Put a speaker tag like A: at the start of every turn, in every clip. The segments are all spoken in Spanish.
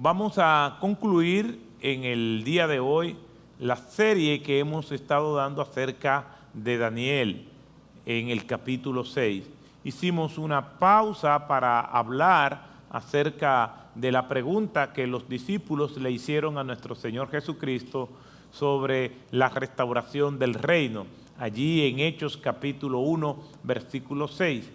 A: Vamos a concluir en el día de hoy la serie que hemos estado dando acerca de Daniel en el capítulo 6. Hicimos una pausa para hablar acerca de la pregunta que los discípulos le hicieron a nuestro Señor Jesucristo sobre la restauración del reino, allí en Hechos capítulo 1, versículo 6.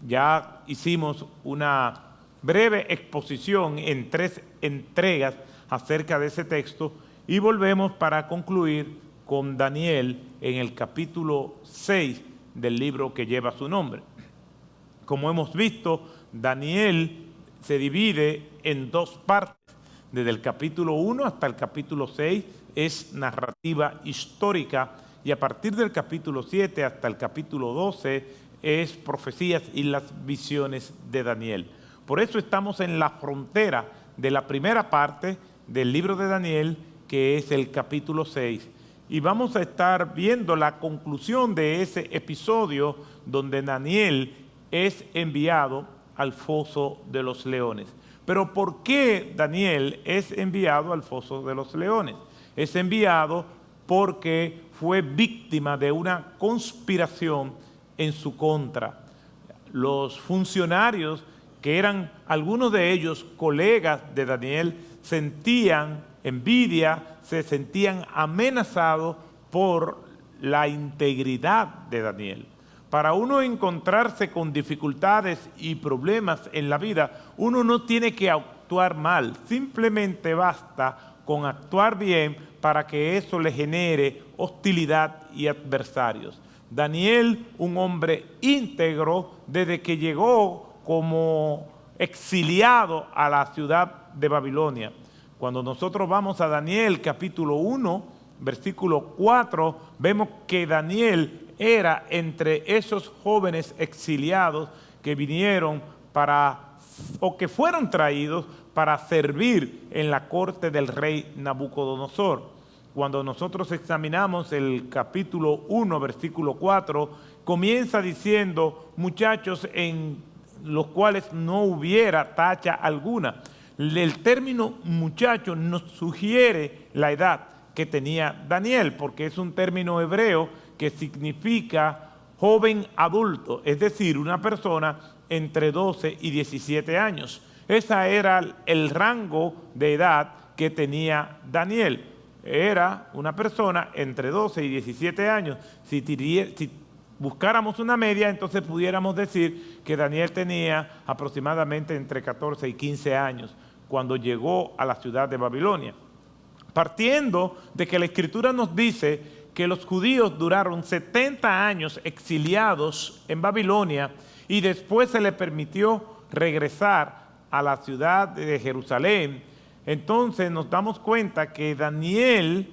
A: Ya hicimos una breve exposición en 3 entregas acerca de ese texto y volvemos para concluir con Daniel en el capítulo 6 del libro que lleva su nombre. Como hemos visto, Daniel se divide en 2 partes. Desde el capítulo 1 hasta el capítulo 6 es narrativa histórica y a partir del capítulo 7 hasta el capítulo 12 es profecías y las visiones de Daniel. Por eso estamos en la frontera de la primera parte del libro de Daniel, que es el capítulo 6. Y vamos a estar viendo la conclusión de ese episodio donde Daniel es enviado al foso de los leones. Pero ¿por qué Daniel es enviado al foso de los leones? Es enviado porque fue víctima de una conspiración en su contra. Los funcionarios, que eran algunos de ellos colegas de Daniel, sentían envidia, se sentían amenazados por la integridad de Daniel. Para uno encontrarse con dificultades y problemas en la vida, uno no tiene que actuar mal, simplemente basta con actuar bien para que eso le genere hostilidad y adversarios. Daniel, un hombre íntegro, desde que llegó como exiliado a la ciudad de Babilonia. Cuando nosotros vamos a Daniel capítulo 1, versículo 4, vemos que Daniel era entre esos jóvenes exiliados que vinieron o que fueron traídos para servir en la corte del rey Nabucodonosor. Cuando nosotros examinamos el capítulo 1, versículo 4, comienza diciendo, muchachos en los cuales no hubiera tacha alguna. El término muchacho nos sugiere la edad que tenía Daniel, porque es un término hebreo que significa joven adulto, es decir, una persona entre 12 y 17 años. Ese era el rango de edad que tenía Daniel. Era una persona entre 12 y 17 años. Si buscáramos una media, entonces pudiéramos decir que Daniel tenía aproximadamente entre 14 y 15 años cuando llegó a la ciudad de Babilonia. Partiendo de que la Escritura nos dice que los judíos duraron 70 años exiliados en Babilonia y después se les permitió regresar a la ciudad de Jerusalén, entonces nos damos cuenta que Daniel,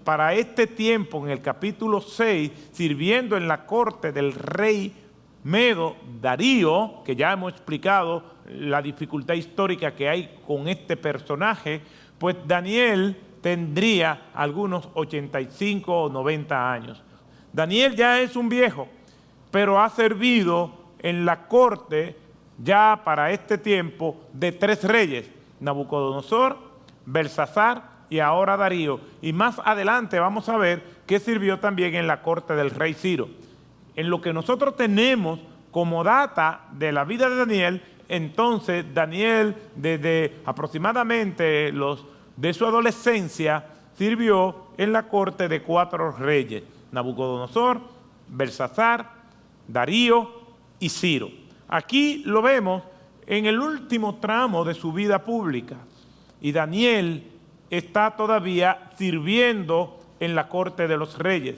A: para este tiempo, en el capítulo 6, sirviendo en la corte del rey Medo Darío, que ya hemos explicado la dificultad histórica que hay con este personaje, pues Daniel tendría algunos 85 o 90 años. Daniel ya es un viejo, pero ha servido en la corte ya para este tiempo de 3 reyes, Nabucodonosor, Belsasar y ahora Darío. Y más adelante vamos a ver que sirvió también en la corte del rey Ciro. En lo que nosotros tenemos como data de la vida de Daniel, entonces Daniel desde aproximadamente de su adolescencia sirvió en la corte de 4 reyes, Nabucodonosor, Belsasar, Darío y Ciro. Aquí lo vemos en el último tramo de su vida pública y Daniel está todavía sirviendo en la corte de los reyes,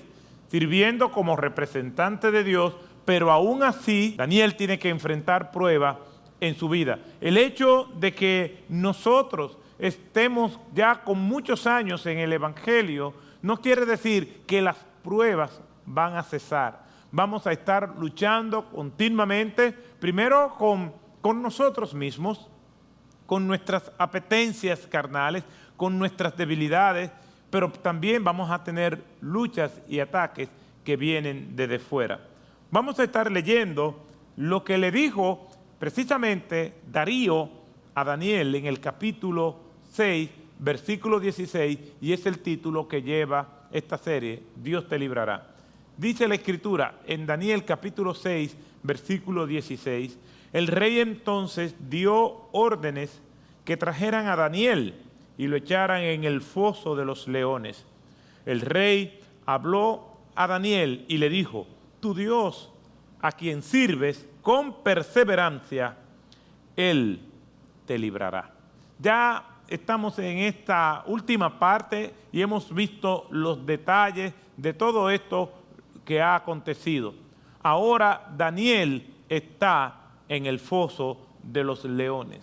A: sirviendo como representante de Dios, pero aún así Daniel tiene que enfrentar pruebas en su vida. El hecho de que nosotros estemos ya con muchos años en el Evangelio no quiere decir que las pruebas van a cesar. Vamos a estar luchando continuamente, primero con nosotros mismos, con nuestras apetencias carnales, con nuestras debilidades, pero también vamos a tener luchas y ataques que vienen desde fuera. Vamos a estar leyendo lo que le dijo precisamente Darío a Daniel en el capítulo 6, versículo 16, y es el título que lleva esta serie, Dios te librará. Dice la Escritura en Daniel capítulo 6, versículo 16, el rey entonces dio órdenes que trajeran a Daniel y lo echaran en el foso de los leones. El rey habló a Daniel y le dijo, tu Dios, a quien sirves con perseverancia, Él te librará. Ya estamos en esta última parte y hemos visto los detalles de todo esto que ha acontecido. Ahora Daniel está en el foso de los leones.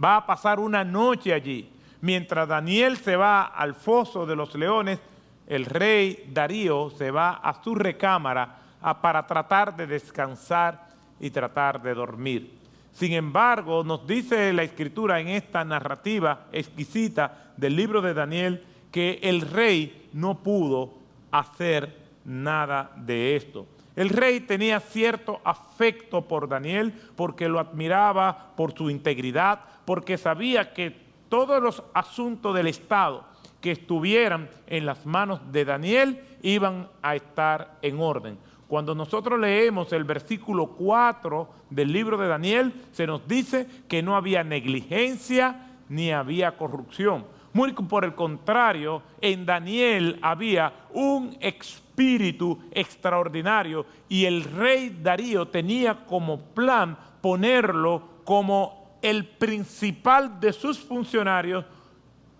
A: Va a pasar una noche allí. Mientras Daniel se va al foso de los leones, el rey Darío se va a su recámara para tratar de descansar y tratar de dormir. Sin embargo, nos dice la Escritura en esta narrativa exquisita del libro de Daniel que el rey no pudo hacer nada de esto. El rey tenía cierto afecto por Daniel porque lo admiraba por su integridad, porque sabía que todos los asuntos del Estado que estuvieran en las manos de Daniel iban a estar en orden. Cuando nosotros leemos el versículo 4 del libro de Daniel, se nos dice que no había negligencia ni había corrupción. Muy por el contrario, en Daniel había un espíritu extraordinario y el rey Darío tenía como plan ponerlo como el principal de sus funcionarios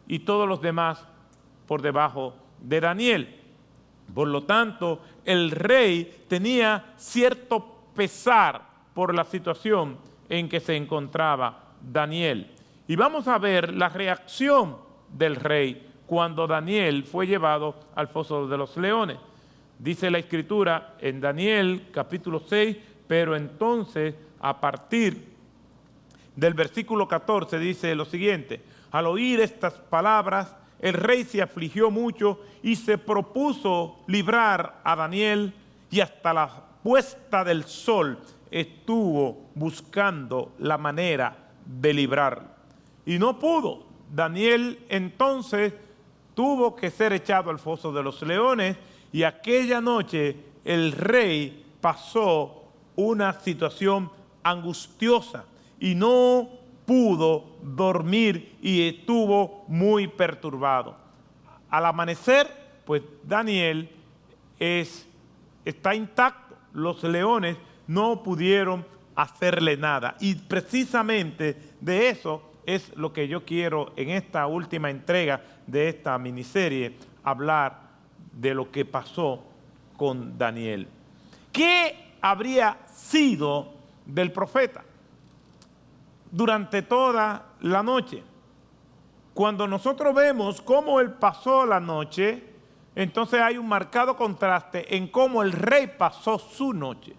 A: y todos los demás por debajo de Daniel. Por lo tanto, el rey tenía cierto pesar por la situación en que se encontraba Daniel. Y vamos a ver la reacción del rey cuando Daniel fue llevado al foso de los leones. Dice la Escritura en Daniel capítulo 6, pero entonces a partir del versículo 14 dice lo siguiente: al oír estas palabras, el rey se afligió mucho y se propuso librar a Daniel, y hasta la puesta del sol estuvo buscando la manera de librarlo. Y no pudo. Daniel entonces tuvo que ser echado al foso de los leones, y aquella noche el rey pasó una situación angustiosa y no pudo dormir y estuvo muy perturbado. Al amanecer, pues Daniel está intacto. Los leones no pudieron hacerle nada. Y precisamente de eso es lo que yo quiero en esta última entrega de esta miniserie, hablar de lo que pasó con Daniel. ¿Qué habría sido del profeta durante toda la noche? Cuando nosotros vemos cómo él pasó la noche, entonces hay un marcado contraste en cómo el rey pasó su noche.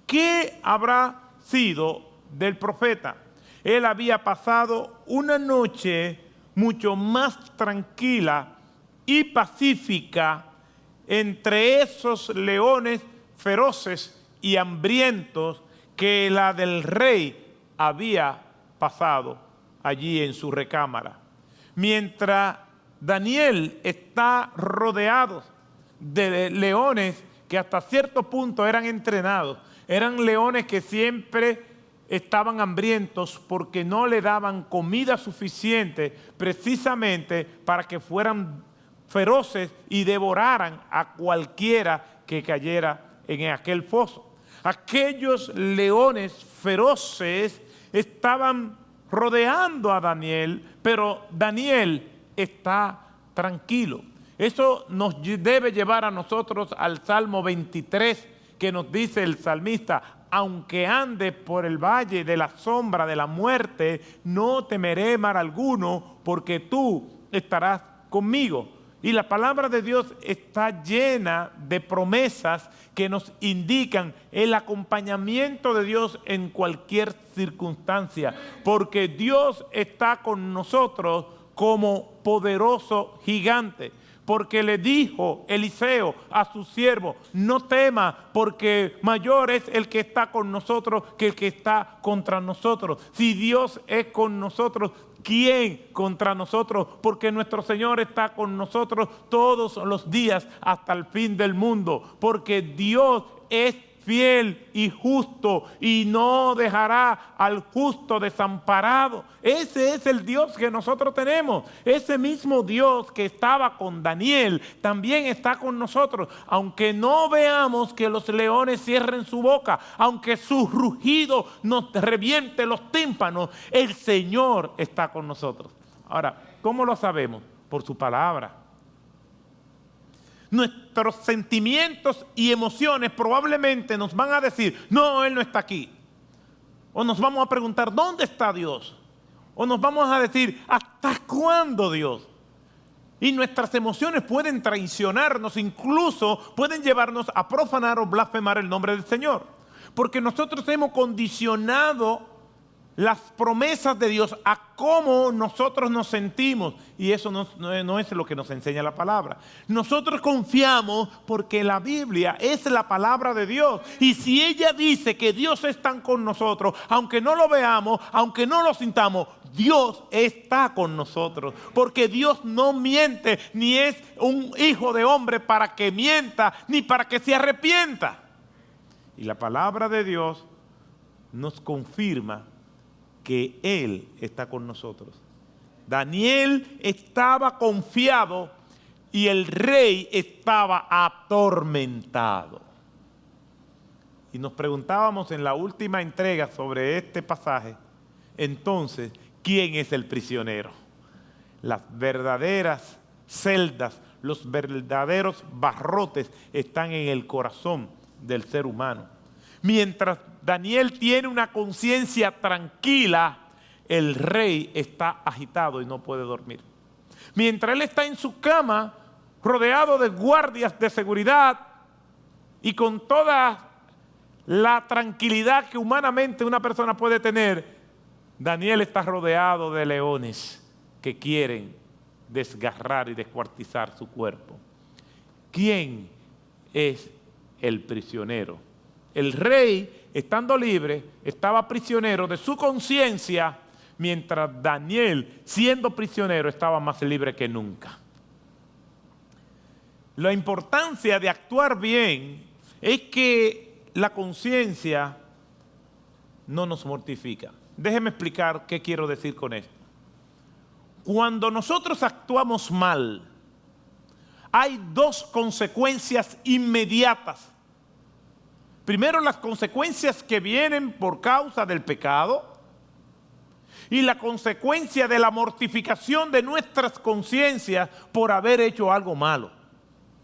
A: ¿Qué habrá sido del profeta? Él había pasado una noche mucho más tranquila y pacífica entre esos leones feroces y hambrientos que la del rey había pasado allí en su recámara. Mientras Daniel está rodeado de leones que hasta cierto punto eran entrenados, eran leones que siempre estaban hambrientos porque no le daban comida suficiente precisamente para que fueran feroces y devoraran a cualquiera que cayera en aquel foso. Aquellos leones feroces estaban rodeando a Daniel, pero Daniel está tranquilo. Eso nos debe llevar a nosotros al Salmo 23, que nos dice el salmista: aunque ande por el valle de la sombra de la muerte, no temeré mal alguno, porque tú estarás conmigo. Y la palabra de Dios está llena de promesas que nos indican el acompañamiento de Dios en cualquier circunstancia, porque Dios está con nosotros como poderoso gigante. Porque le dijo Eliseo a su siervo: no tema, porque mayor es el que está con nosotros que el que está contra nosotros. Si Dios es con nosotros, ¿quién contra nosotros? Porque nuestro Señor está con nosotros todos los días hasta el fin del mundo. Porque Dios es fiel y justo y no dejará al justo desamparado. Ese es el Dios que nosotros tenemos. Ese mismo Dios que estaba con Daniel también está con nosotros. Aunque no veamos que los leones cierren su boca, aunque su rugido nos reviente los tímpanos, el Señor está con nosotros. Ahora, ¿cómo lo sabemos? Por su palabra. Nuestros sentimientos y emociones probablemente nos van a decir, no, Él no está aquí. O nos vamos a preguntar, ¿dónde está Dios? O nos vamos a decir, ¿hasta cuándo Dios? Y nuestras emociones pueden traicionarnos, incluso pueden llevarnos a profanar o blasfemar el nombre del Señor. Porque nosotros hemos condicionado las promesas de Dios a cómo nosotros nos sentimos, y eso no es lo que nos enseña la palabra. Nosotros confiamos porque la Biblia es la palabra de Dios, y si ella dice que Dios está con nosotros, aunque no lo veamos, aunque no lo sintamos, Dios está con nosotros, porque Dios no miente, ni es un hijo de hombre para que mienta, ni para que se arrepienta. Y la palabra de Dios nos confirma que Él está con nosotros. Daniel estaba confiado y el rey estaba atormentado. Y nos preguntábamos en la última entrega sobre este pasaje, entonces, ¿quién es el prisionero? Las verdaderas celdas, los verdaderos barrotes están en el corazón del ser humano. Mientras Daniel tiene una conciencia tranquila, el rey está agitado y no puede dormir. Mientras él está en su cama, rodeado de guardias de seguridad y con toda la tranquilidad que humanamente una persona puede tener, Daniel está rodeado de leones que quieren desgarrar y descuartizar su cuerpo. ¿Quién es el prisionero? El rey, estando libre, estaba prisionero de su conciencia, mientras Daniel, siendo prisionero, estaba más libre que nunca. La importancia de actuar bien es que la conciencia no nos mortifica. Déjeme explicar qué quiero decir con esto. Cuando nosotros actuamos mal, hay dos consecuencias inmediatas. Primero, las consecuencias que vienen por causa del pecado y la consecuencia de la mortificación de nuestras conciencias por haber hecho algo malo.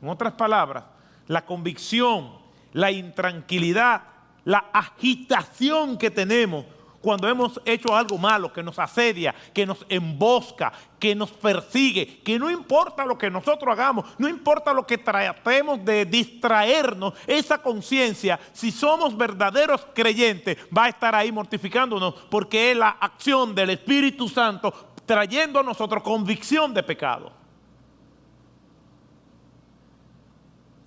A: En otras palabras, la convicción, la intranquilidad, la agitación que tenemos cuando hemos hecho algo malo, que nos asedia, que nos embosca, que nos persigue, que no importa lo que nosotros hagamos, no importa lo que tratemos de distraernos, esa conciencia, si somos verdaderos creyentes, va a estar ahí mortificándonos, porque es la acción del Espíritu Santo trayendo a nosotros convicción de pecado.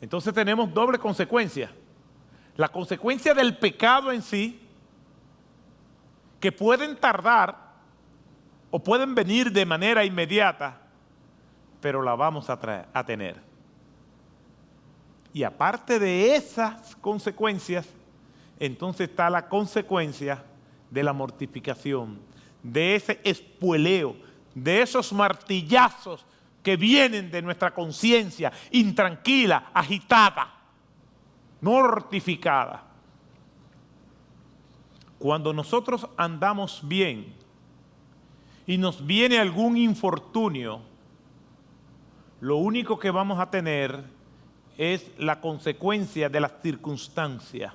A: Entonces tenemos doble consecuencia. La consecuencia del pecado en sí, que pueden tardar o pueden venir de manera inmediata, pero la vamos a tener. Y aparte de esas consecuencias, entonces está la consecuencia de la mortificación, de ese espueleo, de esos martillazos que vienen de nuestra conciencia intranquila, agitada, mortificada. Cuando nosotros andamos bien y nos viene algún infortunio, lo único que vamos a tener es la consecuencia de las circunstancias,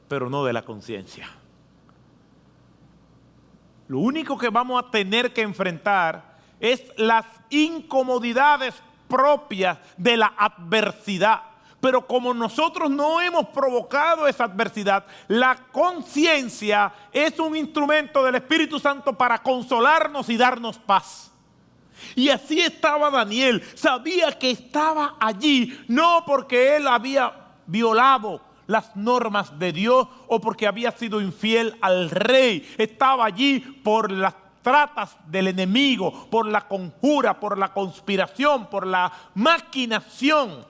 A: pero no de la conciencia. Lo único que vamos a tener que enfrentar es las incomodidades propias de la adversidad. Pero como nosotros no hemos provocado esa adversidad, la conciencia es un instrumento del Espíritu Santo para consolarnos y darnos paz. Y así estaba Daniel. Sabía que estaba allí, no porque él había violado las normas de Dios o porque había sido infiel al rey. Estaba allí por las tratas del enemigo, por la conjura, por la conspiración, por la maquinación,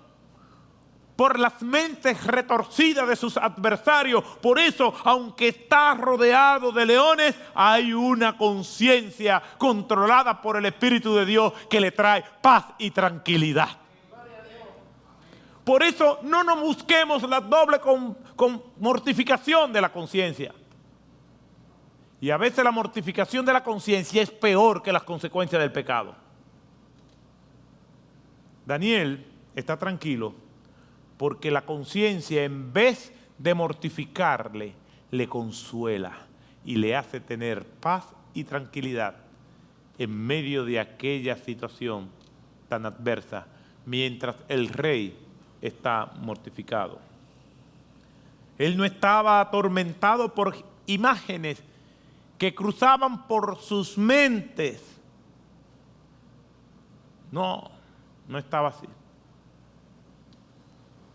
A: por las mentes retorcidas de sus adversarios. Por eso, aunque está rodeado de leones, hay una conciencia controlada por el Espíritu de Dios que le trae paz y tranquilidad. Por eso no nos busquemos la doble con mortificación de la conciencia. Y a veces la mortificación de la conciencia es peor que las consecuencias del pecado. Daniel está tranquilo porque la conciencia, en vez de mortificarle, le consuela y le hace tener paz y tranquilidad en medio de aquella situación tan adversa, mientras el rey está mortificado. Él no estaba atormentado por imágenes que cruzaban por sus mentes. No estaba así.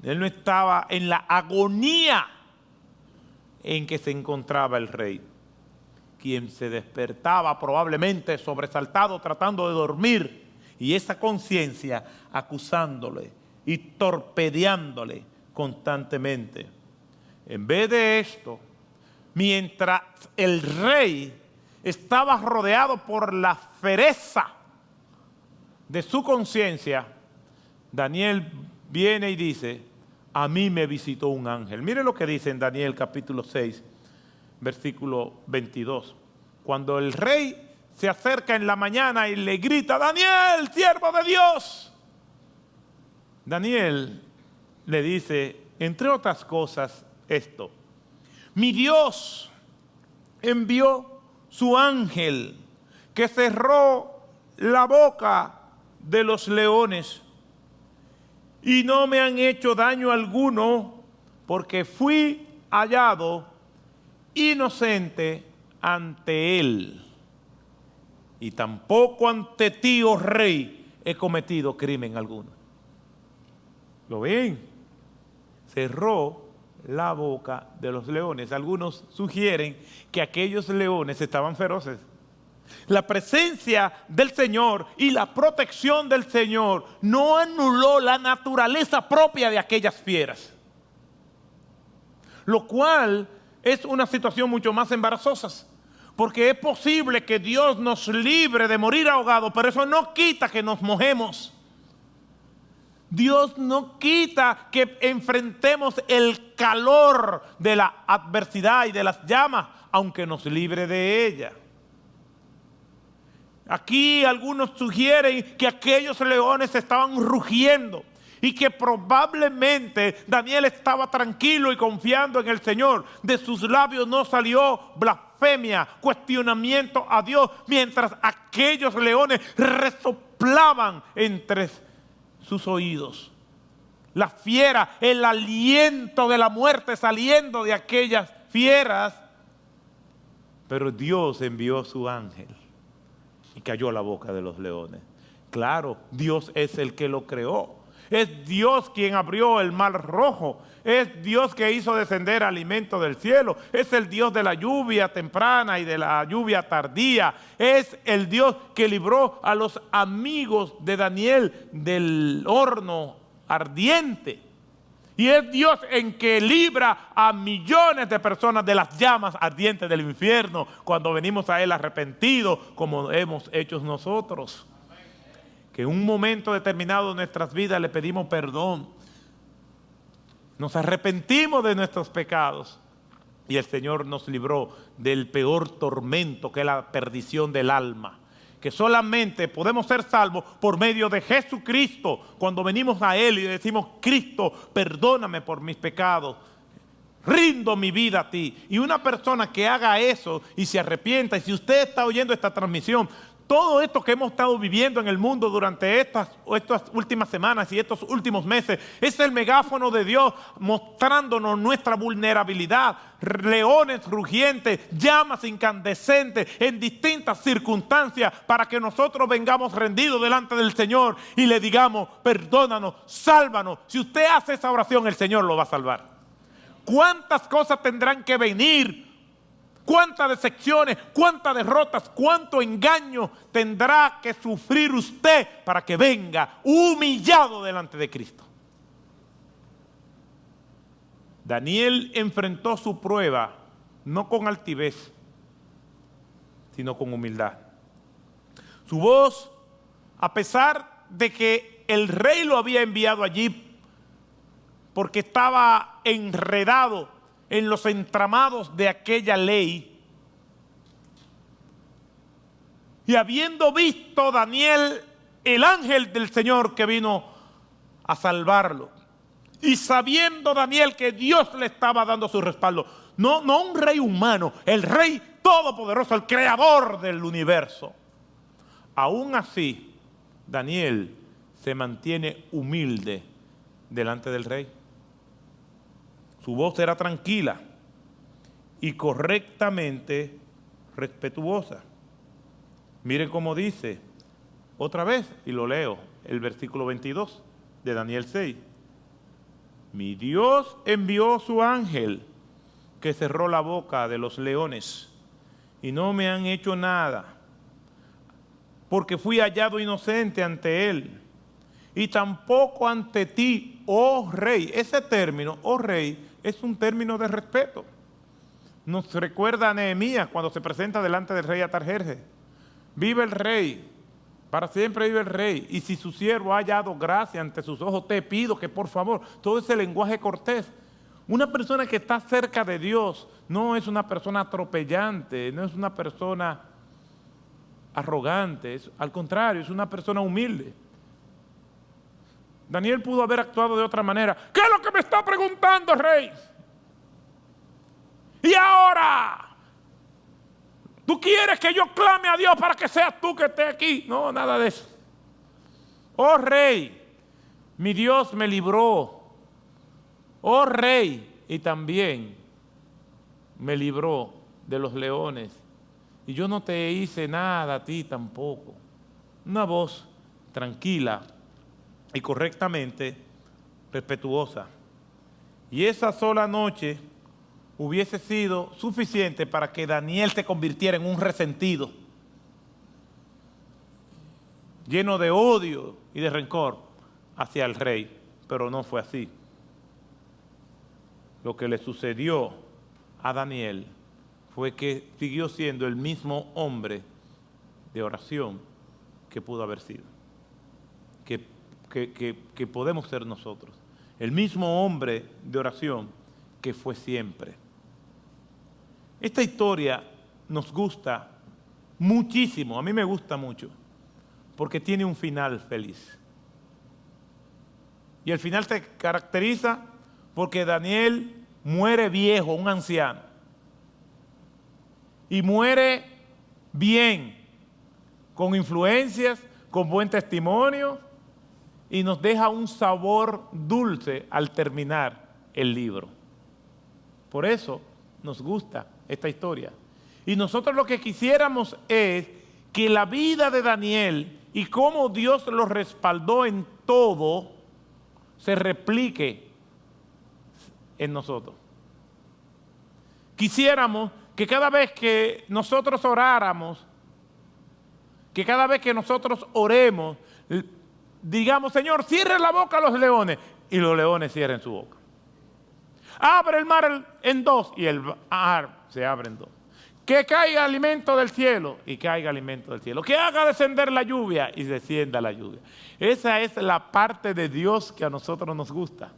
A: Él no estaba en la agonía en que se encontraba el rey, quien se despertaba probablemente sobresaltado tratando de dormir, y esa conciencia acusándole y torpedeándole constantemente. En vez de esto, mientras el rey estaba rodeado por la fereza de su conciencia, Daniel viene y dice: a mí me visitó un ángel. Mire lo que dice en Daniel capítulo 6, versículo 22. Cuando el rey se acerca en la mañana y le grita: Daniel, siervo de Dios. Daniel le dice, entre otras cosas, esto: mi Dios envió su ángel que cerró la boca de los leones y no me han hecho daño alguno, porque fui hallado inocente ante él. Y tampoco ante ti, oh rey, he cometido crimen alguno. ¿Lo ven? Cerró la boca de los leones. Algunos sugieren que aquellos leones estaban feroces. La presencia del Señor y la protección del Señor no anuló la naturaleza propia de aquellas fieras, lo cual es una situación mucho más embarazosa, porque es posible que Dios nos libre de morir ahogados, pero eso no quita que nos mojemos. Dios no quita que enfrentemos el calor de la adversidad y de las llamas, aunque nos libre de ella. Aquí algunos sugieren que aquellos leones estaban rugiendo y que probablemente Daniel estaba tranquilo y confiando en el Señor. De sus labios no salió blasfemia, cuestionamiento a Dios, mientras aquellos leones resoplaban entre sus oídos. La fiera, el aliento de la muerte saliendo de aquellas fieras. Pero Dios envió su ángel y cayó la boca de los leones. Claro, Dios es el que lo creó. Es Dios quien abrió el mar rojo. Es Dios que hizo descender alimento del cielo. Es el Dios de la lluvia temprana y de la lluvia tardía. Es el Dios que libró a los amigos de Daniel del horno ardiente. Y es Dios en que libra a millones de personas de las llamas ardientes del infierno cuando venimos a Él arrepentidos, como hemos hecho nosotros. Que en un momento determinado de nuestras vidas le pedimos perdón. Nos arrepentimos de nuestros pecados y el Señor nos libró del peor tormento, que es la perdición del alma. Que solamente podemos ser salvos por medio de Jesucristo, cuando venimos a Él y decimos: Cristo, perdóname por mis pecados, rindo mi vida a ti. Y una persona que haga eso y se arrepienta, y si usted está oyendo esta transmisión, todo esto que hemos estado viviendo en el mundo durante estas últimas semanas y estos últimos meses es el megáfono de Dios mostrándonos nuestra vulnerabilidad. Leones rugientes, llamas incandescentes en distintas circunstancias, para que nosotros vengamos rendidos delante del Señor y le digamos: perdónanos, sálvanos. Si usted hace esa oración, el Señor lo va a salvar. ¿Cuántas cosas tendrán que venir cuántas decepciones, cuántas derrotas, cuánto engaño tendrá que sufrir usted para que venga humillado delante de Cristo. Daniel enfrentó su prueba no con altivez, sino con humildad. Su voz, a pesar de que el rey lo había enviado allí porque estaba enredado en los entramados de aquella ley, y habiendo visto Daniel el ángel del Señor que vino a salvarlo, y sabiendo Daniel que Dios le estaba dando su respaldo, no un rey humano, el rey todopoderoso, el creador del universo. Aún así, Daniel se mantiene humilde delante del rey. Su voz era tranquila y correctamente respetuosa. Miren cómo dice, otra vez, y lo leo, el versículo 22 de Daniel 6. Mi Dios envió su ángel que cerró la boca de los leones y no me han hecho nada, porque fui hallado inocente ante él y tampoco ante ti, oh rey. Ese término, oh rey, es un término de respeto. Nos recuerda a Nehemías cuando se presenta delante del rey Atarjerjes. Vive el rey, para siempre vive el rey, y si su siervo ha hallado gracia ante sus ojos, te pido que por favor, todo ese lenguaje cortés. Una persona que está cerca de Dios no es una persona atropellante, no es una persona arrogante, al contrario, es una persona humilde. Daniel pudo haber actuado de otra manera. ¿Qué es lo que me está preguntando, rey? Y ahora, ¿tú quieres que yo clame a Dios para que seas tú que esté aquí? No, nada de eso. Oh rey, mi Dios me libró. Oh rey, y también me libró de los leones. Y yo no te hice nada a ti tampoco. Una voz tranquila y correctamente respetuosa. Y esa sola noche hubiese sido suficiente para que Daniel se convirtiera en un resentido, lleno de odio y de rencor hacia el rey, pero no fue así. Lo que le sucedió a Daniel fue que siguió siendo el mismo hombre de oración que pudo haber sido, que podemos ser nosotros, el mismo hombre de oración que fue siempre. Esta historia nos gusta muchísimo, a mí me gusta mucho, porque tiene un final feliz. Y el final se caracteriza porque Daniel muere viejo, un anciano, y muere bien, con influencias, con buen testimonio, y nos deja un sabor dulce al terminar el libro. Por eso nos gusta esta historia. Y nosotros lo que quisiéramos es que la vida de Daniel y cómo Dios lo respaldó en todo se replique en nosotros. Quisiéramos que cada vez que nosotros oráramos, que cada vez que nosotros oremos, digamos, Señor, cierre la boca a los leones, y los leones cierren su boca. Abre el mar en dos, y el mar se abre en dos. Que caiga alimento del cielo, y caiga alimento del cielo. Que haga descender la lluvia, y descienda la lluvia. Esa es la parte de Dios que a nosotros nos gusta.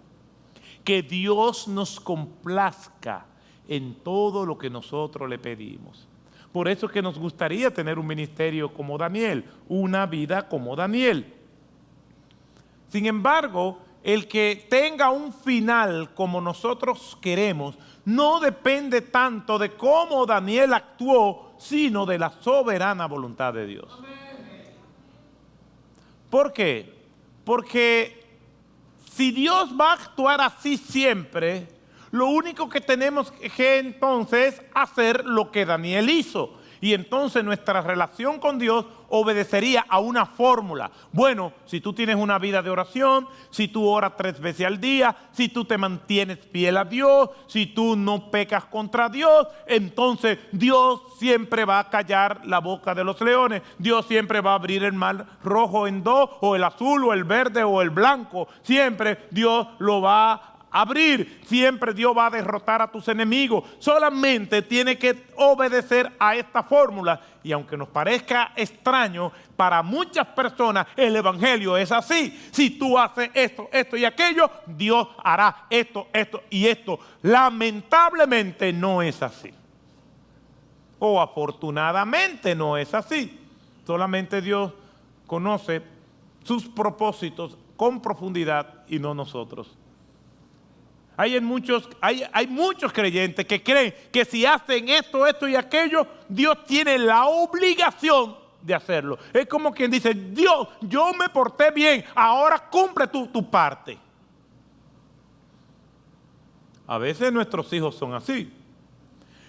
A: Que Dios nos complazca en todo lo que nosotros le pedimos. Por eso es que nos gustaría tener un ministerio como Daniel, una vida como Daniel. Sin embargo, el que tenga un final como nosotros queremos, no depende tanto de cómo Daniel actuó, sino de la soberana voluntad de Dios. ¿Por qué? Porque si Dios va a actuar así siempre, lo único que tenemos que entonces hacer lo que Daniel hizo, Y entonces nuestra relación con Dios obedecería a una fórmula. Bueno, si tú tienes una vida de oración, si tú oras 3 veces al día, si tú te mantienes fiel a Dios, si tú no pecas contra Dios, entonces Dios siempre va a callar la boca de los leones. Dios siempre va a abrir el mar rojo en 2, o el azul, o el verde, o el blanco. Siempre Dios lo va a abrir. Siempre Dios va a derrotar a tus enemigos. Solamente tiene que obedecer a esta fórmula. Y aunque nos parezca extraño, para muchas personas el evangelio es así. Si tú haces esto, esto y aquello, Dios hará esto, esto y esto. Lamentablemente no es así. O afortunadamente no es así. Solamente Dios conoce sus propósitos con profundidad y no nosotros. Hay muchos creyentes que creen que si hacen esto, esto y aquello, Dios tiene la obligación de hacerlo. Es como quien dice: Dios, yo me porté bien, ahora cumple tu parte. A veces nuestros hijos son así.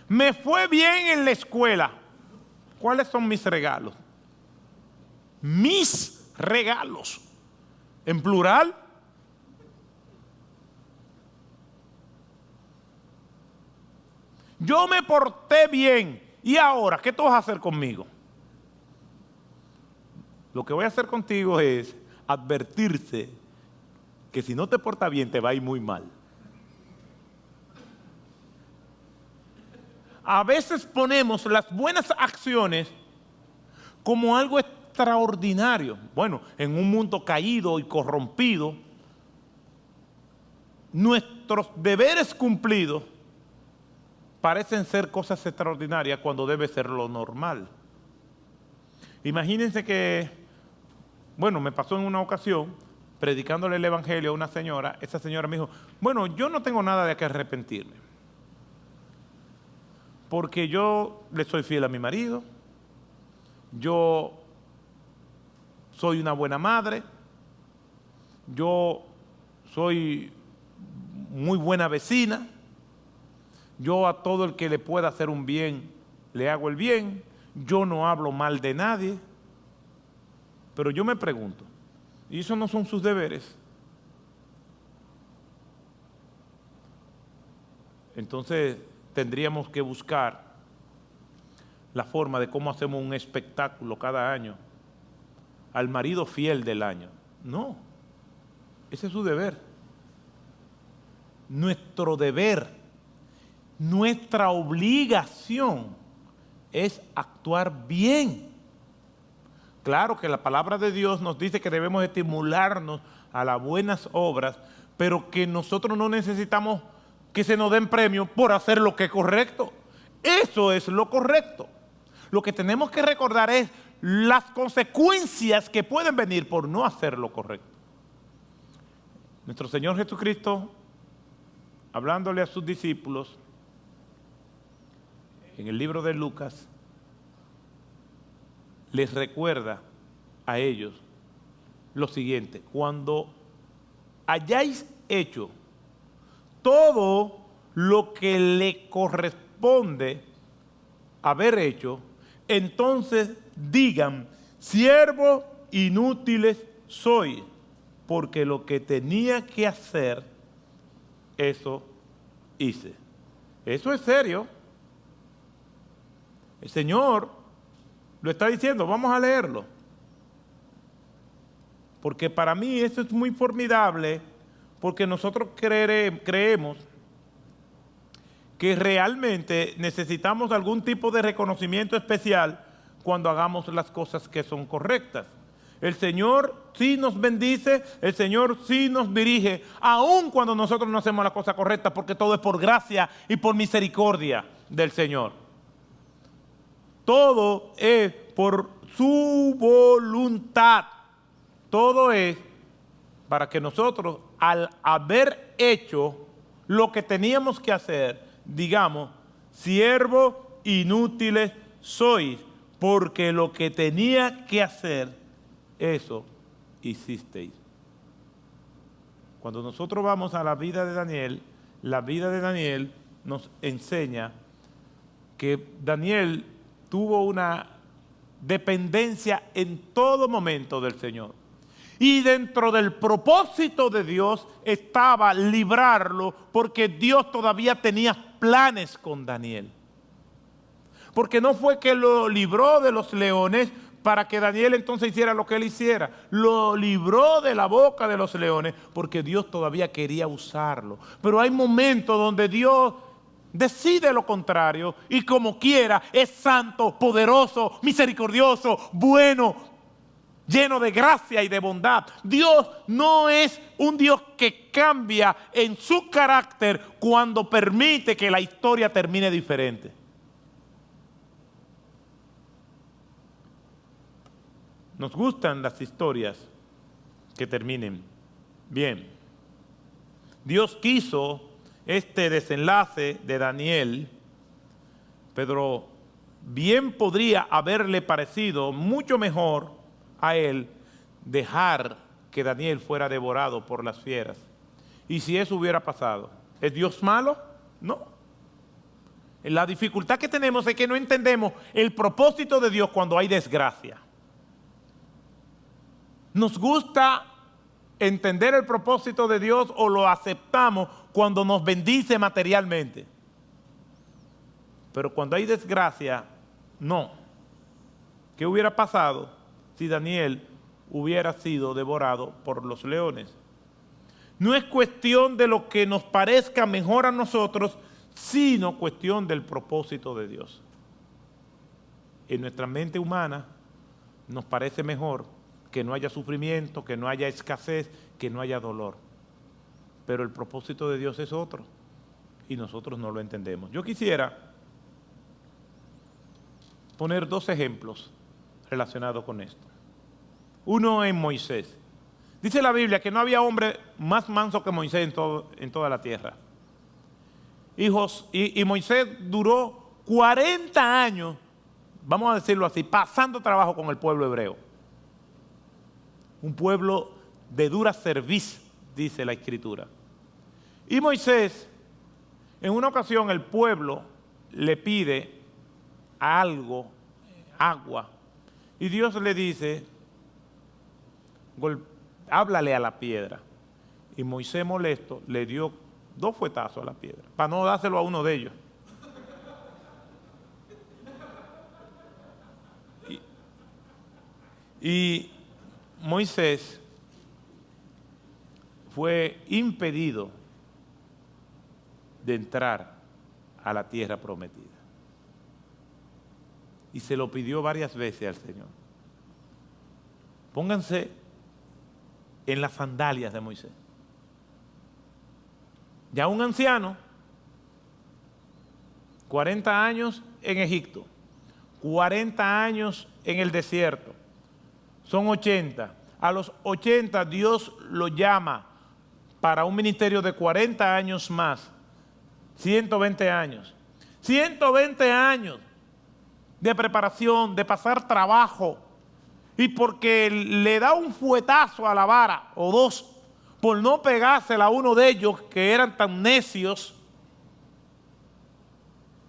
A: Me fue bien en la escuela. ¿Cuáles son mis regalos? Mis regalos. En plural. Yo me porté bien. ¿Y ahora qué tú vas a hacer conmigo? Lo que voy a hacer contigo es advertirte que si no te portas bien te va a ir muy mal. A veces ponemos las buenas acciones como algo extraordinario. Bueno, en un mundo caído y corrompido, nuestros deberes cumplidos parecen ser cosas extraordinarias cuando debe ser lo normal. Imagínense que, bueno, me pasó en una ocasión, predicándole el evangelio a una señora. Esa señora me dijo: bueno, yo no tengo nada de qué arrepentirme, porque yo le soy fiel a mi marido, yo soy una buena madre, yo soy muy buena vecina, yo a todo el que le pueda hacer un bien, le hago el bien, yo no hablo mal de nadie. Pero yo me pregunto, ¿y esos no son sus deberes? Entonces tendríamos que buscar la forma de cómo hacemos un espectáculo cada año al marido fiel del año. No, ese es su deber. Nuestro deber, nuestra obligación es actuar bien. Claro que la palabra de Dios nos dice que debemos estimularnos a las buenas obras, pero que nosotros no necesitamos que se nos den premios por hacer lo que es correcto. Eso es lo correcto. Lo que tenemos que recordar es las consecuencias que pueden venir por no hacer lo correcto. Nuestro Señor Jesucristo, hablándole a sus discípulos, en el libro de Lucas, les recuerda a ellos lo siguiente: cuando hayáis hecho todo lo que le corresponde haber hecho, entonces digan: siervos inútiles sois, porque lo que tenía que hacer, eso hice. Eso es serio. El Señor lo está diciendo. Vamos a leerlo, porque para mí eso es muy formidable, porque nosotros creemos que realmente necesitamos algún tipo de reconocimiento especial cuando hagamos las cosas que son correctas. El Señor sí nos bendice, el Señor sí nos dirige, aun cuando nosotros no hacemos la cosa correcta, porque todo es por gracia y por misericordia del Señor. Todo es por su voluntad. Todo es para que nosotros, al haber hecho lo que teníamos que hacer, digamos: siervos inútiles sois, porque lo que tenía que hacer, eso hicisteis. Cuando nosotros vamos a la vida de Daniel, la vida de Daniel nos enseña que Daniel tuvo una dependencia en todo momento del Señor. Y dentro del propósito de Dios estaba librarlo, porque Dios todavía tenía planes con Daniel. Porque no fue que lo libró de los leones para que Daniel entonces hiciera lo que él hiciera. Lo libró de la boca de los leones porque Dios todavía quería usarlo. Pero hay momentos donde Dios decide lo contrario y como quiera es santo, poderoso, misericordioso, bueno, lleno de gracia y de bondad. Dios no es un Dios que cambia en su carácter cuando permite que la historia termine diferente. Nos gustan las historias que terminen bien. Dios quiso este desenlace de Daniel, pero bien podría haberle parecido mucho mejor a él dejar que Daniel fuera devorado por las fieras. Y si eso hubiera pasado, ¿es Dios malo? No. La dificultad que tenemos es que no entendemos el propósito de Dios cuando hay desgracia. Nos gusta entender el propósito de Dios o lo aceptamos cuando nos bendice materialmente. Pero cuando hay desgracia, no. ¿Qué hubiera pasado si Daniel hubiera sido devorado por los leones? No es cuestión de lo que nos parezca mejor a nosotros, sino cuestión del propósito de Dios. En nuestra mente humana nos parece mejor que no haya sufrimiento, que no haya escasez, que no haya dolor. Pero el propósito de Dios es otro y nosotros no lo entendemos. Yo quisiera poner dos ejemplos relacionados con esto. Uno en Moisés. Dice la Biblia que no había hombre más manso que Moisés en toda la tierra. Y Moisés duró 40 años, vamos a decirlo así, pasando trabajo con el pueblo hebreo. Un pueblo de dura cerviz, dice la Escritura. Y Moisés, en una ocasión el pueblo le pide algo, agua, y Dios le dice, háblale a la piedra. Y Moisés, molesto, le dio 2 fuetazos a la piedra, para no dárselo a uno de ellos. Y Moisés fue impedido de entrar a la tierra prometida. Y se lo pidió varias veces al Señor. Pónganse en las sandalias de Moisés. Ya un anciano, 40 años en Egipto, 40 años en el desierto, son 80. A los 80 Dios lo llama para un ministerio de 40 años más, 120 años. 120 años de preparación, de pasar trabajo, y porque le da un fuetazo a la vara, o 2, por no pegársela a uno de ellos que eran tan necios,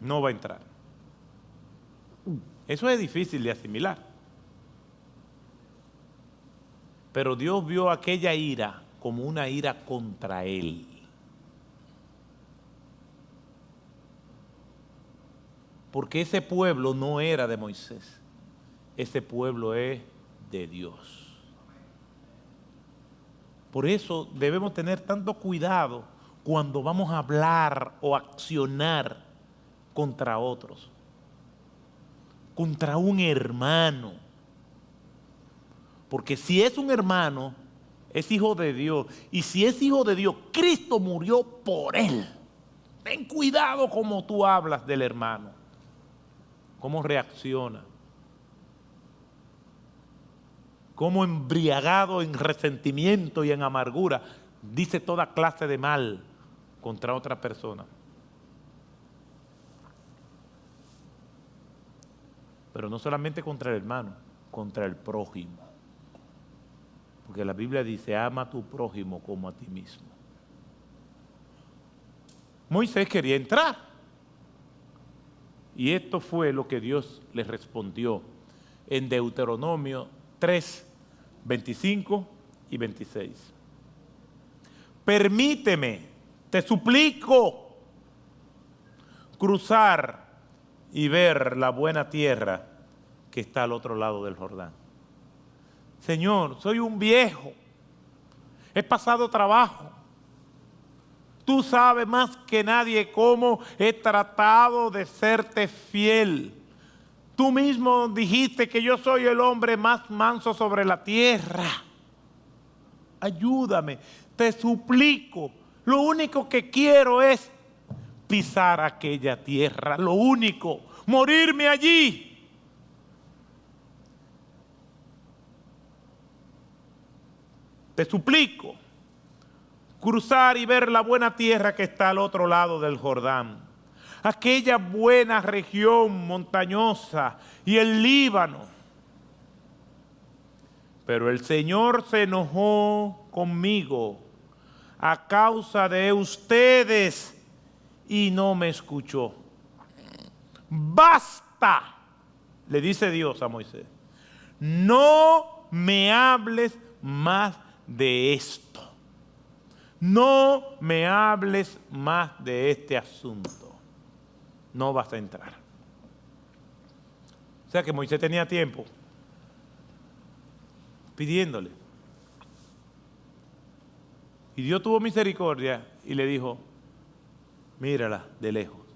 A: no va a entrar. Eso es difícil de asimilar. Pero Dios vio aquella ira como una ira contra él. Porque ese pueblo no era de Moisés. Ese pueblo es de Dios. Por eso debemos tener tanto cuidado cuando vamos a hablar o accionar contra otros. Contra un hermano. Porque si es un hermano, es hijo de Dios. Y si es hijo de Dios, Cristo murió por él. Ten cuidado cómo tú hablas del hermano. Cómo reacciona. Cómo embriagado en resentimiento y en amargura dice toda clase de mal contra otra persona. Pero no solamente contra el hermano, contra el prójimo. Porque la Biblia dice, ama a tu prójimo como a ti mismo. Moisés quería entrar. Y esto fue lo que Dios le respondió en Deuteronomio 3, 25 y 26. Permíteme, te suplico, cruzar y ver la buena tierra que está al otro lado del Jordán. Señor, soy un viejo, he pasado trabajo. Tú sabes más que nadie cómo he tratado de serte fiel. Tú mismo dijiste que yo soy el hombre más manso sobre la tierra. Ayúdame, te suplico. Lo único que quiero es pisar aquella tierra, lo único, morirme allí. Te suplico cruzar y ver la buena tierra que está al otro lado del Jordán, aquella buena región montañosa y el Líbano. Pero el Señor se enojó conmigo a causa de ustedes y no me escuchó. Basta, le dice Dios a Moisés, no me hables más de esto. No me hables más de este asunto. No vas a entrar. O sea que Moisés tenía tiempo pidiéndole. Y Dios tuvo misericordia y le dijo, mírala de lejos.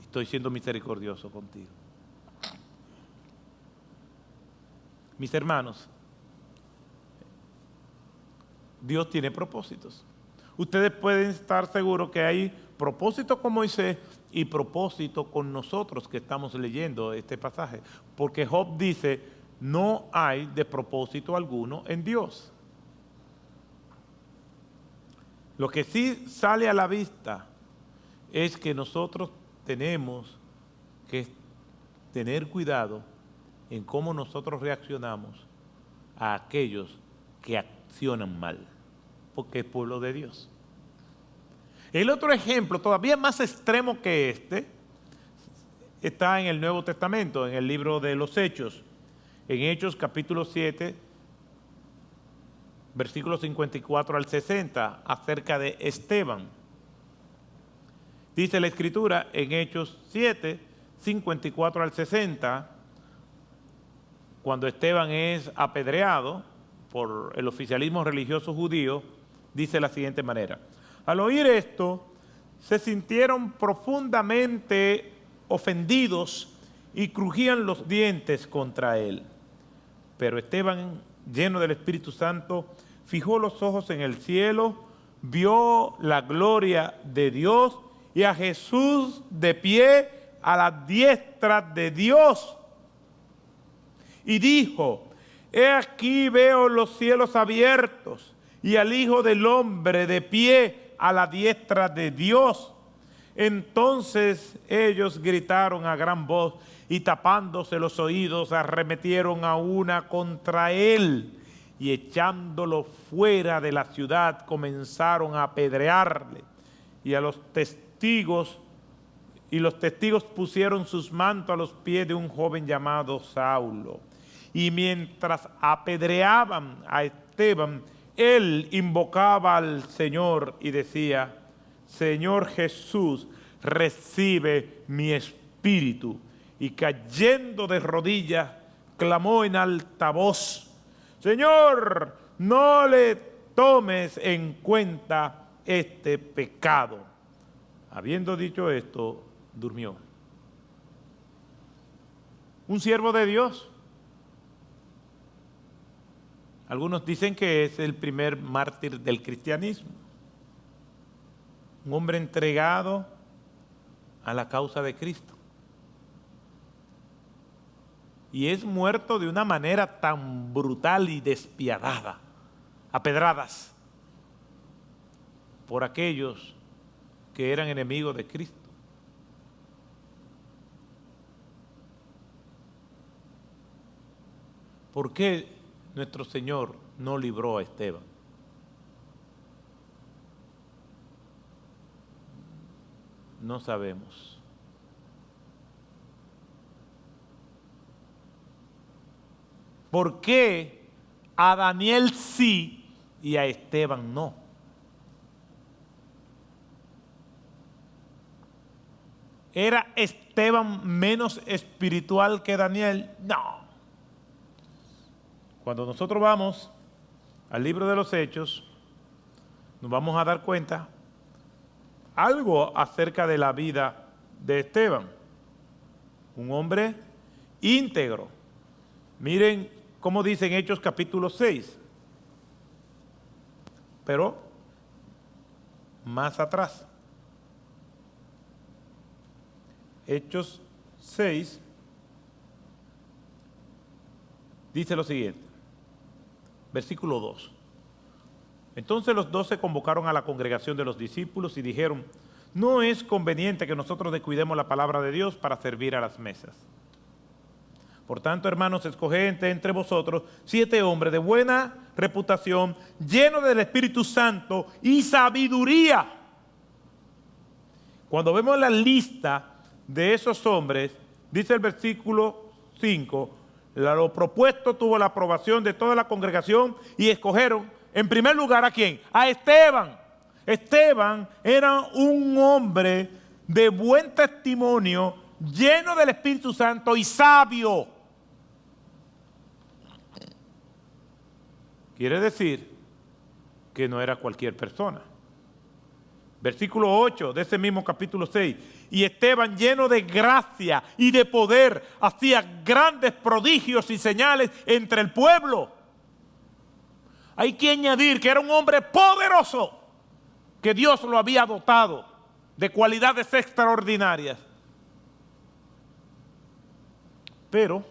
A: Estoy siendo misericordioso contigo. Mis hermanos, Dios tiene propósitos. Ustedes pueden estar seguros que hay propósito con Moisés y propósito con nosotros que estamos leyendo este pasaje. Porque Job dice, no hay de propósito alguno en Dios. Lo que sí sale a la vista es que nosotros tenemos que tener cuidado en cómo nosotros reaccionamos a aquellos que accionan mal, porque es pueblo de Dios. El otro ejemplo, todavía más extremo que este, está en el Nuevo Testamento, en el libro de los Hechos, en Hechos capítulo 7, versículos 54 al 60, acerca de Esteban. Dice la Escritura en Hechos 7, 54 al 60, cuando Esteban es apedreado por el oficialismo religioso judío, dice de la siguiente manera. Al oír esto, se sintieron profundamente ofendidos y crujían los dientes contra él. Pero Esteban, lleno del Espíritu Santo, fijó los ojos en el cielo, vio la gloria de Dios y a Jesús de pie a la diestra de Dios. Y dijo, he aquí veo los cielos abiertos y al Hijo del Hombre de pie a la diestra de Dios. Entonces ellos gritaron a gran voz y tapándose los oídos arremetieron a una contra él y echándolo fuera de la ciudad comenzaron a apedrearle y a los testigos pusieron sus mantos a los pies de un joven llamado Saulo. Y mientras apedreaban a Esteban, él invocaba al Señor y decía, Señor Jesús, recibe mi espíritu. Y cayendo de rodillas, clamó en alta voz, Señor, no le tomes en cuenta este pecado. Habiendo dicho esto, durmió. Un siervo de Dios. Algunos dicen que es el primer mártir del cristianismo. Un hombre entregado a la causa de Cristo. Y es muerto de una manera tan brutal y despiadada, a pedradas, por aquellos que eran enemigos de Cristo. ¿Por qué nuestro Señor no libró a Esteban? No sabemos. ¿Por qué a Daniel sí y a Esteban no? ¿Era Esteban menos espiritual que Daniel? No. Cuando nosotros vamos al libro de los Hechos, nos vamos a dar cuenta algo acerca de la vida de Esteban. Un hombre íntegro. Miren cómo dice en Hechos capítulo 6. Pero más atrás. Hechos 6 dice lo siguiente, versículo 2. Entonces los 12 convocaron a la congregación de los discípulos y dijeron: no es conveniente que nosotros descuidemos la palabra de Dios para servir a las mesas. Por tanto, hermanos, escoged entre vosotros 7 hombres de buena reputación, llenos del Espíritu Santo y sabiduría. Cuando vemos la lista de esos hombres, dice el versículo 5, lo propuesto tuvo la aprobación de toda la congregación y escogieron en primer lugar ¿a quién? A Esteban. Esteban era un hombre de buen testimonio, lleno del Espíritu Santo y sabio. Quiere decir que no era cualquier persona. Versículo 8 de ese mismo capítulo 6. Y Esteban, lleno de gracia y de poder, hacía grandes prodigios y señales entre el pueblo. Hay que añadir que era un hombre poderoso, que Dios lo había dotado de cualidades extraordinarias. Pero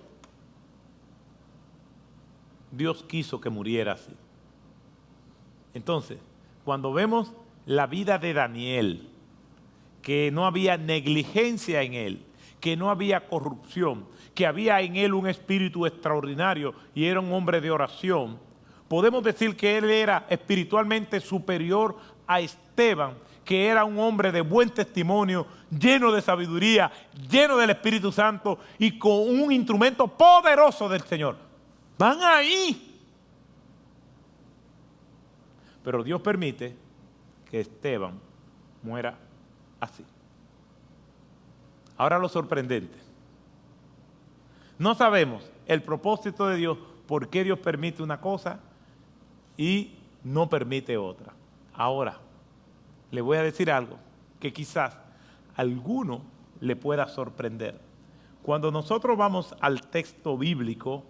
A: Dios quiso que muriera así. Entonces, cuando vemos la vida de Daniel, que no había negligencia en él, que no había corrupción, que había en él un espíritu extraordinario y era un hombre de oración, podemos decir que él era espiritualmente superior a Esteban, que era un hombre de buen testimonio, lleno de sabiduría, lleno del Espíritu Santo y con un instrumento poderoso del Señor. Van ahí. Pero Dios permite que Esteban muera así. Ahora lo sorprendente. No sabemos el propósito de Dios, por qué Dios permite una cosa y no permite otra. Ahora, le voy a decir algo que quizás a alguno le pueda sorprender. Cuando nosotros vamos al texto bíblico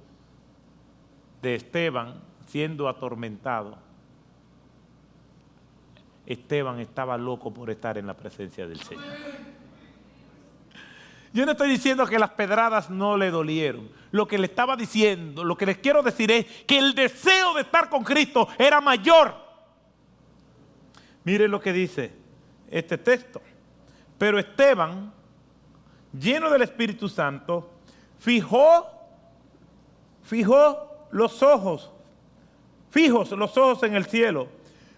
A: de Esteban siendo atormentado, Esteban estaba loco por estar en la presencia del Señor. Yo no estoy diciendo que las pedradas no le dolieron. Lo que le estaba diciendo, lo que les quiero decir es que el deseo de estar con Cristo era mayor. Miren lo que dice este texto. Pero Esteban, lleno del Espíritu Santo, fijó los ojos, fijos los ojos en el cielo.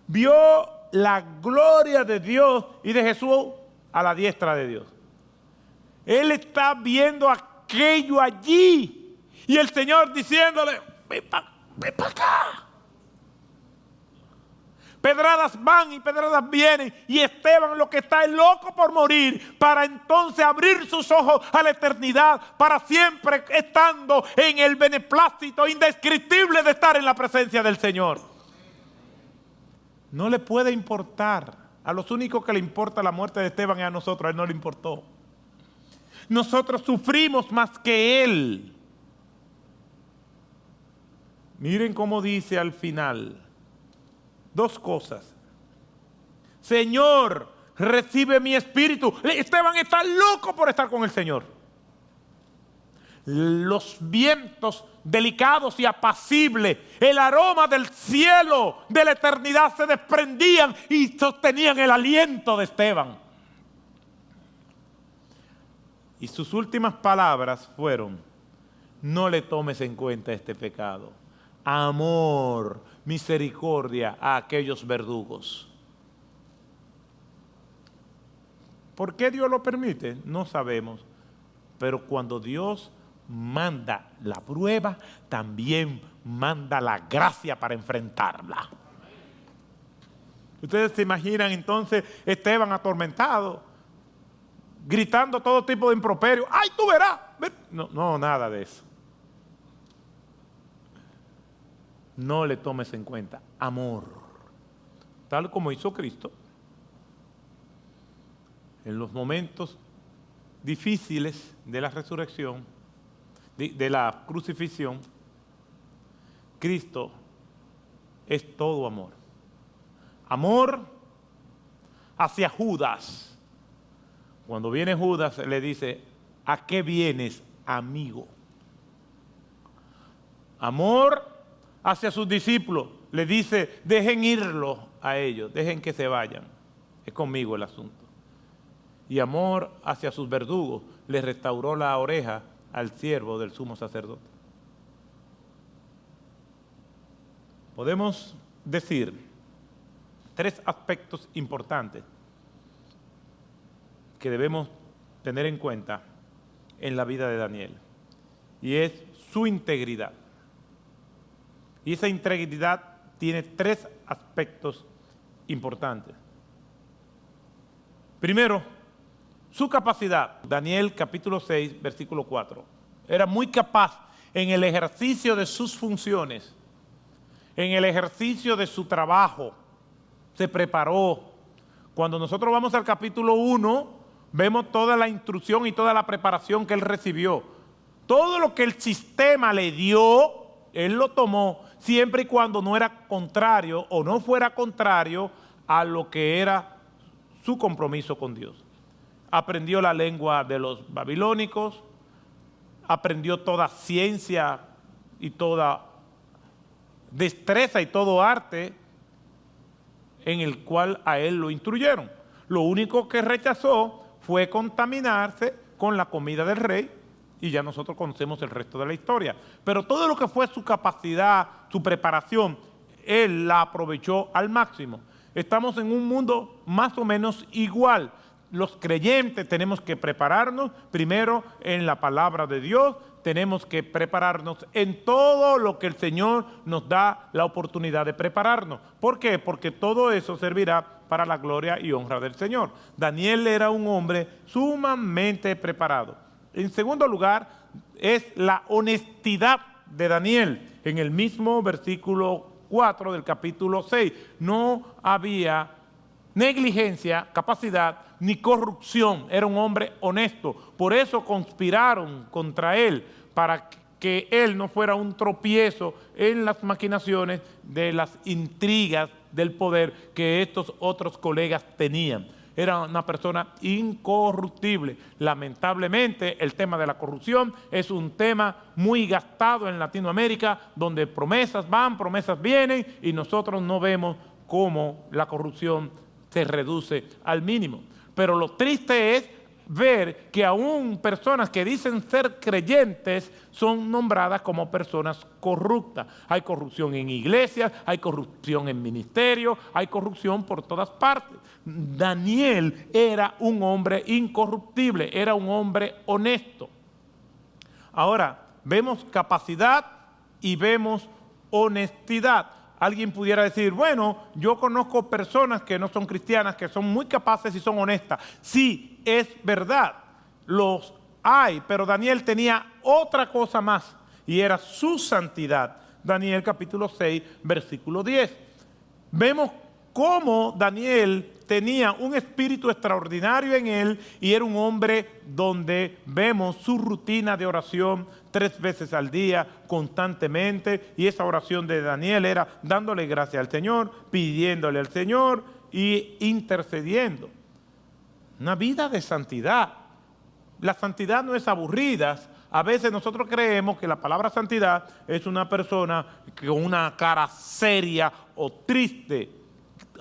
A: Vio la gloria de Dios y de Jesús a la diestra de Dios. Él está viendo aquello allí y el Señor diciéndole: ven para acá. Pedradas van y pedradas vienen y Esteban lo que está es loco por morir para entonces abrir sus ojos a la eternidad, para siempre estando en el beneplácito indescriptible de estar en la presencia del Señor. No le puede importar. A los únicos que le importa la muerte de Esteban es a nosotros. A él no le importó. Nosotros sufrimos más que él. Miren cómo dice al final. 2 cosas. Señor, recibe mi espíritu. Esteban está loco por estar con el Señor. Los vientos delicados y apacibles, el aroma del cielo, de la eternidad se desprendían y sostenían el aliento de Esteban. Y sus últimas palabras fueron: no le tomes en cuenta este pecado. Amor, misericordia a aquellos verdugos. ¿Por qué Dios lo permite? No sabemos. Pero cuando Dios manda la prueba, también manda la gracia para enfrentarla. Ustedes se imaginan entonces Esteban atormentado, gritando todo tipo de improperios. ¡Ay, tú verás! No, nada de eso. No le tomes en cuenta. Amor. Tal como hizo Cristo. En los momentos difíciles de la resurrección, de la crucifixión, Cristo es todo amor. Amor hacia Judas. Cuando viene Judas le dice, ¿a qué vienes, amigo? Amor hacia sus discípulos. Le dice, dejen irlo a ellos, dejen que se vayan. Es conmigo el asunto. Y amor hacia sus verdugos. Le restauró la oreja al siervo del sumo sacerdote. Podemos decir 3 aspectos importantes que debemos tener en cuenta en la vida de Daniel. Y es su integridad. Y esa integridad tiene 3 aspectos importantes. Primero, su capacidad. Daniel capítulo 6, versículo 4. Era muy capaz en el ejercicio de sus funciones, en el ejercicio de su trabajo. Se preparó. Cuando nosotros vamos al capítulo 1, vemos toda la instrucción y toda la preparación que él recibió. Todo lo que el sistema le dio, él lo tomó, siempre y cuando no era contrario o no fuera contrario a lo que era su compromiso con Dios. Aprendió la lengua de los babilónicos, aprendió toda ciencia y toda destreza y todo arte en el cual a él lo instruyeron. Lo único que rechazó fue contaminarse con la comida del rey, y ya nosotros conocemos el resto de la historia. Pero todo lo que fue su capacidad, su preparación, él la aprovechó al máximo. Estamos en un mundo más o menos igual. Los creyentes tenemos que prepararnos primero en la palabra de Dios, tenemos que prepararnos en todo lo que el Señor nos da la oportunidad de prepararnos. ¿Por qué? Porque todo eso servirá para la gloria y honra del Señor. Daniel era un hombre sumamente preparado. En segundo lugar, es la honestidad de Daniel. En el mismo versículo 4 del capítulo 6, no había negligencia, capacidad, ni corrupción. Era un hombre honesto. Por eso conspiraron contra él, para que él no fuera un tropiezo en las maquinaciones de las intrigas del poder que estos otros colegas tenían. Era una persona incorruptible. Lamentablemente, el tema de la corrupción es un tema muy gastado en Latinoamérica, donde promesas van, promesas vienen, y nosotros no vemos cómo la corrupción se reduce al mínimo. Pero lo triste es ver que aún personas que dicen ser creyentes son nombradas como personas corruptas. Hay corrupción en iglesias, hay corrupción en ministerios, hay corrupción por todas partes. Daniel era un hombre incorruptible, era un hombre honesto. Ahora, vemos capacidad y vemos honestidad. Alguien pudiera decir, bueno, yo conozco personas que no son cristianas, que son muy capaces y son honestas. Sí, es verdad, los hay, pero Daniel tenía otra cosa más, y era su santidad. Daniel capítulo 6, versículo 10. Vemos cómo Daniel tenía un espíritu extraordinario en él, y era un hombre donde vemos su rutina de oración 3 veces al día, constantemente, y esa oración de Daniel era dándole gracias al Señor, pidiéndole al Señor y intercediendo. Una vida de santidad. La santidad no es aburrida. A veces nosotros creemos que la palabra santidad es una persona con una cara seria o triste,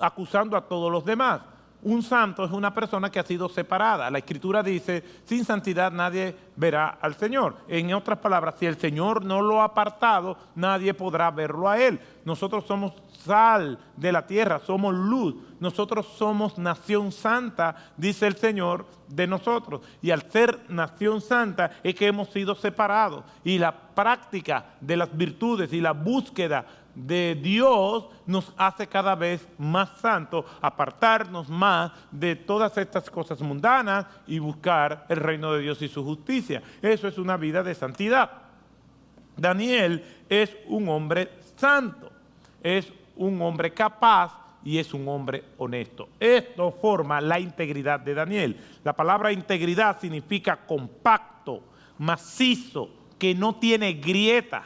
A: acusando a todos los demás. Un santo es una persona que ha sido separada. La Escritura dice, sin santidad nadie verá al Señor. En otras palabras, si el Señor no lo ha apartado, nadie podrá verlo a Él. Nosotros somos sal de la tierra, somos luz. Nosotros somos nación santa, dice el Señor de nosotros. Y al ser nación santa es que hemos sido separados. Y la práctica de las virtudes y la búsqueda de Dios nos hace cada vez más santos, apartarnos más de todas estas cosas mundanas y buscar el reino de Dios y su justicia. Eso es una vida de santidad. Daniel es un hombre santo, es un hombre capaz y es un hombre honesto. Esto forma la integridad de Daniel. La palabra integridad significa compacto, macizo, que no tiene grieta.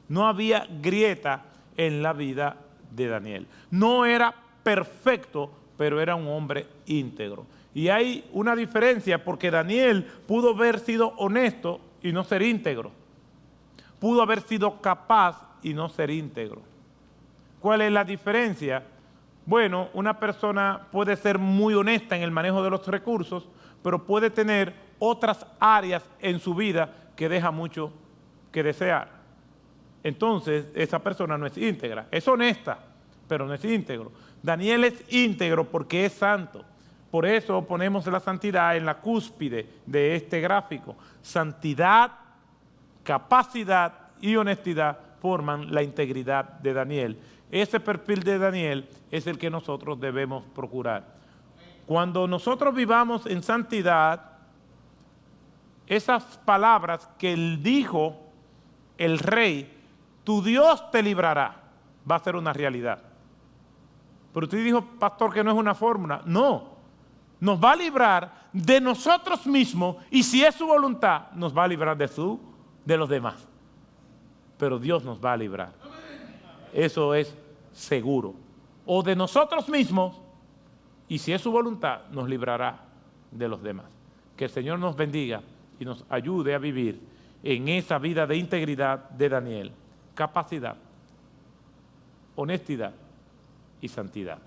A: No había grieta en la vida de Daniel. No era perfecto, pero era un hombre íntegro. Y hay una diferencia porque Daniel pudo haber sido honesto y no ser íntegro. Pudo haber sido capaz y no ser íntegro. ¿Cuál es la diferencia? Bueno, una persona puede ser muy honesta en el manejo de los recursos, pero puede tener otras áreas en su vida que deja mucho que desear. Entonces, esa persona no es íntegra. Es honesta, pero no es íntegro. Daniel es íntegro porque es santo. Por eso ponemos la santidad en la cúspide de este gráfico. Santidad, capacidad y honestidad forman la integridad de Daniel. Ese perfil de Daniel es el que nosotros debemos procurar. Cuando nosotros vivamos en santidad, esas palabras que él dijo, el rey, tu Dios te librará, va a ser una realidad. Pero usted dijo, pastor, que no es una fórmula. No, nos va a librar de nosotros mismos y si es su voluntad, nos va a librar de los demás. Pero Dios nos va a librar. Eso es seguro. O de nosotros mismos y si es su voluntad, nos librará de los demás. Que el Señor nos bendiga y nos ayude a vivir en esa vida de integridad de Daniel. Capacidad, honestidad y santidad.